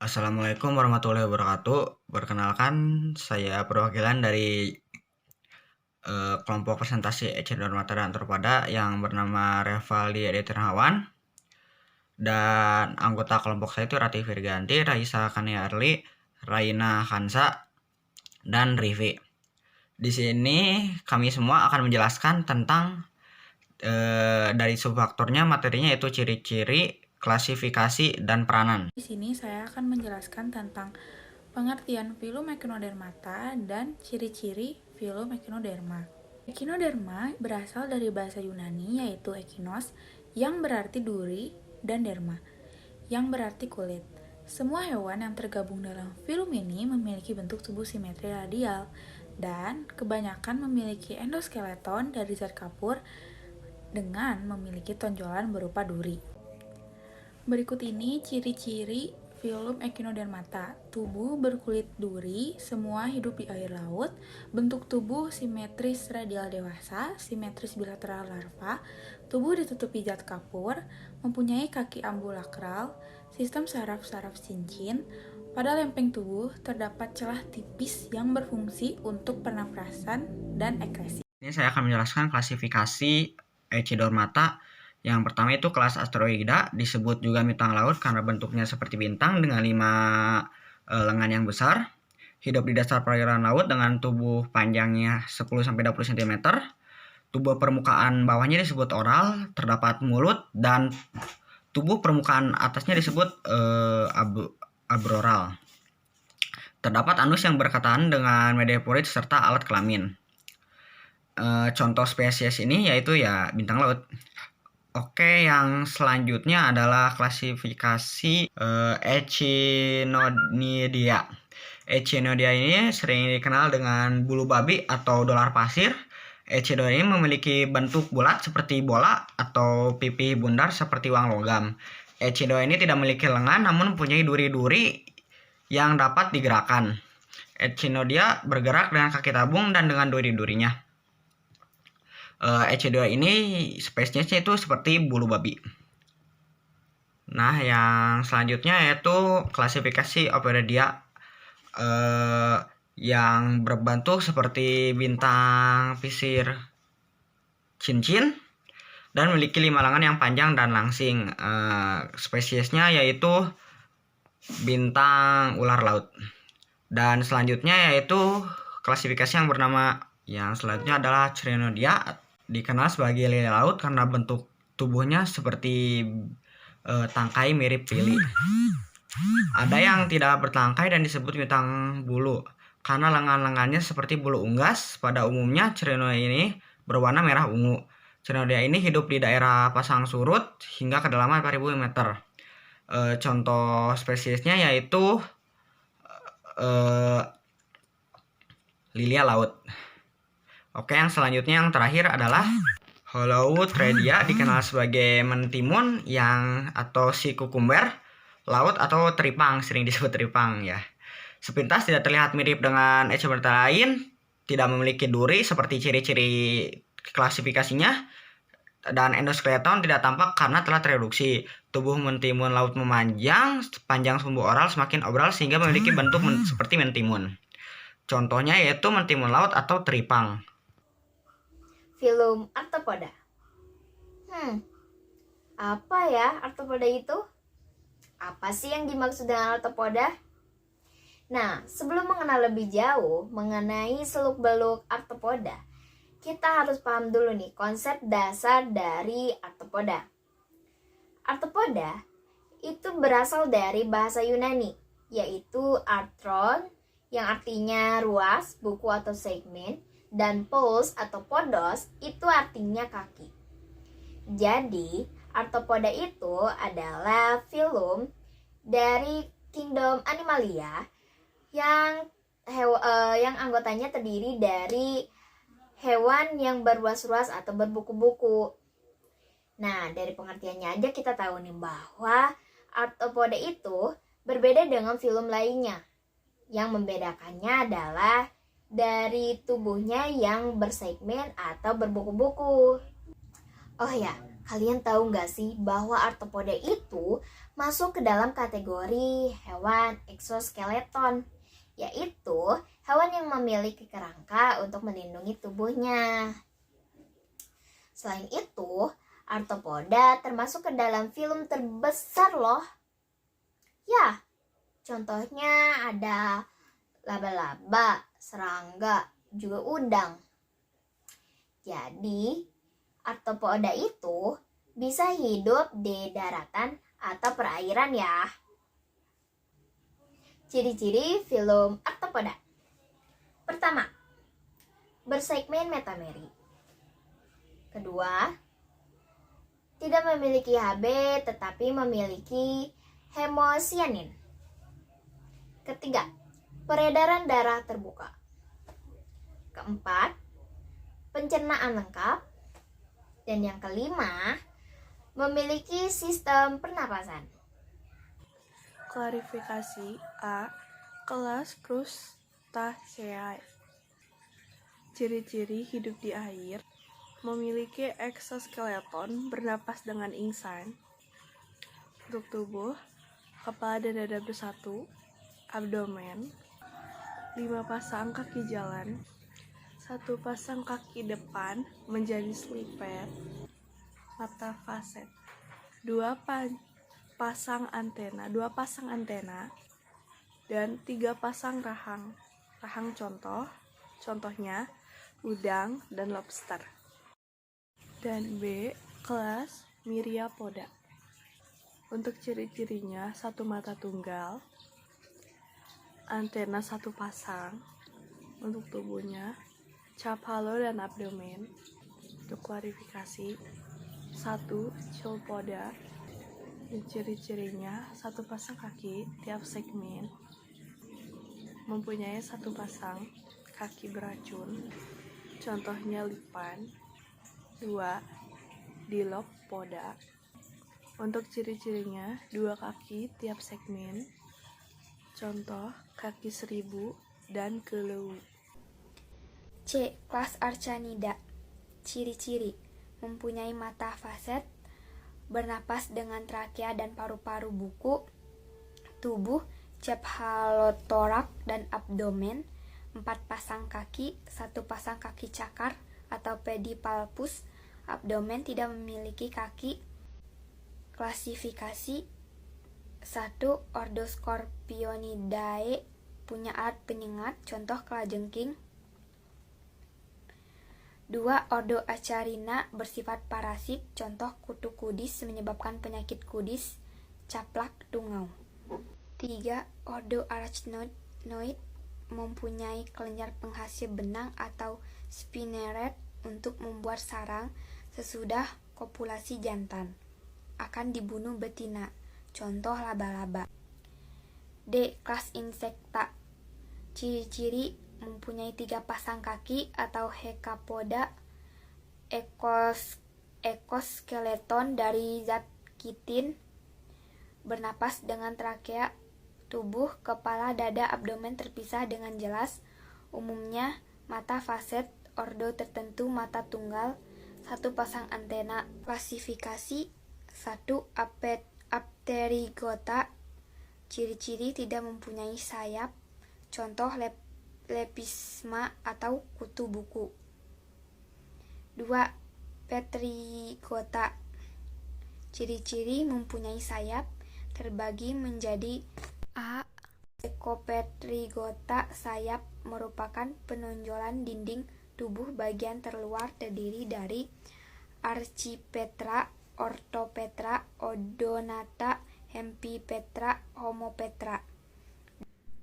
Assalamualaikum warahmatullahi wabarakatuh. Perkenalkan, saya perwakilan dari kelompok presentasi Echinodormata dan Arthropoda yang bernama Revaldi Editirhawan. Dan anggota kelompok saya itu Rati Virganti, Raisa Kaniarli, Raina Hansa, dan Rivi. Di sini kami semua akan menjelaskan tentang dari subfaktornya, materinya yaitu ciri-ciri, klasifikasi, dan peranan. Di sini saya akan menjelaskan tentang pengertian filum Echinodermata dan ciri-ciri filum Echinoderma. Echinoderma berasal dari bahasa Yunani yaitu echinos yang berarti duri dan derma yang berarti kulit. Semua hewan yang tergabung dalam filum ini memiliki bentuk tubuh simetri radial dan kebanyakan memiliki endoskeleton dari zat kapur dengan memiliki tonjolan berupa duri. Berikut ini ciri-ciri filum Echinodermata. Tubuh berkulit duri, semua hidup di air laut, bentuk tubuh simetris radial dewasa, simetris bilateral larva, tubuh ditutupi zat kapur, mempunyai kaki ambulakral, sistem saraf-saraf cincin. Pada lempeng tubuh terdapat celah tipis yang berfungsi untuk pernapasan dan ekresi. Ini saya akan menjelaskan klasifikasi Echidormata. Yang pertama itu kelas asteroida, disebut juga bintang laut karena bentuknya seperti bintang dengan 5 lengan yang besar. Hidup di dasar perairan laut dengan tubuh panjangnya 10-20 cm. Tubuh permukaan bawahnya disebut oral, terdapat mulut, dan tubuh permukaan atasnya disebut abroral. Terdapat anus yang berkaitan dengan media fluid serta alat kelamin. Contoh spesies ini yaitu ya bintang laut. Oke, yang selanjutnya adalah klasifikasi Echinodidae. Echinodia ini sering dikenal dengan bulu babi atau dolar pasir. Echinodia ini memiliki bentuk bulat seperti bola atau pipi bundar seperti uang logam. Echinodia ini tidak memiliki lengan namun mempunyai duri-duri yang dapat digerakkan. Echinodia bergerak dengan kaki tabung dan dengan duri-durinya. Echinodia ini spesiesnya itu seperti bulu babi. Nah, yang selanjutnya yaitu klasifikasi Operodia yang berbentuk seperti bintang pisir cincin dan memiliki 5 lengan yang panjang dan langsing. Spesiesnya yaitu bintang ular laut. Dan selanjutnya yaitu klasifikasi yang selanjutnya adalah Crinodia, dikenal sebagai lele laut karena bentuk tubuhnya seperti tangkai mirip lili. Ada yang tidak bertangkai dan disebut bintang bulu karena lengan-lengannya seperti bulu unggas. Pada umumnya Crinodia ini berwarna merah ungu. Crinodia ini hidup di daerah pasang surut hingga kedalaman 4000 meter. Contoh spesiesnya yaitu lilia laut. Oke, yang selanjutnya yang terakhir adalah Holothredia, dikenal sebagai mentimun atau si kukumber laut atau teripang, sering disebut teripang ya. Sepintas tidak terlihat mirip dengan Echinodermata lain, tidak memiliki duri seperti ciri-ciri klasifikasinya, dan endoskeleton tidak tampak karena telah tereduksi. Tubuh mentimun laut memanjang, panjang sumbu oral semakin obral sehingga memiliki bentuk seperti mentimun. Contohnya yaitu mentimun laut atau teripang. Filum Arthropoda. Apa ya arthropoda itu? Apa sih yang dimaksud dengan arthropoda? Nah, sebelum mengenal lebih jauh mengenai seluk-beluk arthropoda, kita harus paham dulu nih konsep dasar dari arthropoda. Arthropoda itu berasal dari bahasa Yunani, yaitu arthron, yang artinya ruas, buku atau segmen, dan pous atau podos itu artinya kaki. Jadi, arthropoda itu adalah filum dari kingdom Animalia yang anggotanya terdiri dari hewan yang berruas-ruas atau berbuku-buku. Nah, dari pengertiannya aja kita tahu nih bahwa arthropoda itu berbeda dengan filum lainnya. Yang membedakannya adalah dari tubuhnya yang bersegmen atau berbuku-buku. Oh ya, kalian tahu nggak sih bahwa arthropoda itu masuk ke dalam kategori hewan eksoskeleton, yaitu hewan yang memiliki kerangka untuk melindungi tubuhnya. Selain itu, arthropoda termasuk ke dalam filum terbesar loh. Ya, contohnya ada laba-laba, serangga, juga udang. Jadi, arthropoda itu bisa hidup di daratan atau perairan ya. Ciri-ciri filum arthropoda. Pertama, bersegmen metameri. Kedua, tidak memiliki HB tetapi memiliki hemosianin. Ketiga, peredaran darah terbuka. Keempat, pencernaan lengkap. Dan yang kelima, memiliki sistem pernapasan. Klarifikasi A. Kelas Crustaceae. Ciri-ciri hidup di air: memiliki eksoskeleton, bernapas dengan insang. Untuk tubuh, kepala dan dada bersatu, abdomen, 5 pasang kaki jalan, 1 pasang kaki depan menjadi sliped, mata faset, 2 pasang antena, dan 3 pasang rahang. Rahang contohnya udang dan lobster. Dan B. Kelas Myriapoda. Untuk ciri-cirinya, 1 mata tunggal, antena 1 pasang. Untuk tubuhnya, cap halo dan abdomen. Untuk klarifikasi, 1. Chilopoda. Dan ciri-cirinya, 1 pasang kaki tiap segmen, mempunyai 1 pasang kaki beracun, contohnya lipan. 2. Dilophoda. Untuk ciri-cirinya, 2 kaki tiap segmen, contoh kaki 1000 dan keleu. C. Kelas Archanida. Ciri-ciri: mempunyai mata faset, bernapas dengan trakea dan paru-paru buku, tubuh cephalotorak dan abdomen, 4 pasang kaki, 1 pasang kaki cakar atau pedipalpus, abdomen tidak memiliki kaki. Klasifikasi: 1. Ordo Scorpionidae, punya alat penyengat, contoh kalajengking. 2. Ordo Acarina, bersifat parasit, contoh kutu kudis menyebabkan penyakit kudis, caplak, tungau. 3. Ordo Arachnoid, mempunyai kelenjar penghasil benang atau spinneret untuk membuat sarang sesudah kopulasi jantan. Akan dibunuh betina, contoh laba-laba. D. Kelas Insecta. Ciri-ciri: mempunyai 3 pasang kaki atau hekapoda, ekoskeleton dari zat kitin, bernapas dengan trakea, tubuh, kepala, dada, abdomen terpisah dengan jelas, umumnya mata faset, ordo tertentu mata tunggal, 1 pasang antena. Klasifikasi: 1. Apterygota. Ciri-ciri: tidak mempunyai sayap, contoh lepisma atau kutu buku. 2. Pterygota. Ciri-ciri: mempunyai sayap, terbagi menjadi A. Ecopterygota. Sayap merupakan penonjolan dinding tubuh bagian terluar, terdiri dari Archipetra, Orthopetra, Odonata, Hemipetra, Homopetra.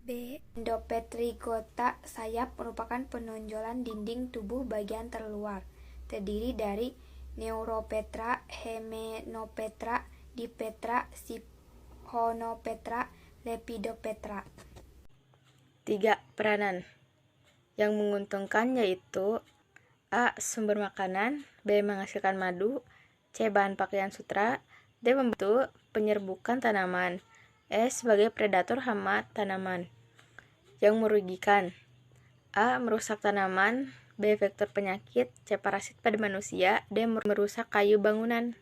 B. Endopterygota. Sayap merupakan penonjolan dinding tubuh bagian terluar, terdiri dari Neuropetra, Hemenopetra, Dipetra, Siphonopetra, Lepidopetra. 3. Peranan yang menguntungkan yaitu A. Sumber makanan, B. Menghasilkan madu, C. Bahan pakaian sutra, D. Membantu penyerbukan tanaman, E. Sebagai predator hama tanaman. Yang merugikan: A. Merusak tanaman, B. Vektor penyakit, C. Parasit pada manusia, D. Merusak kayu bangunan.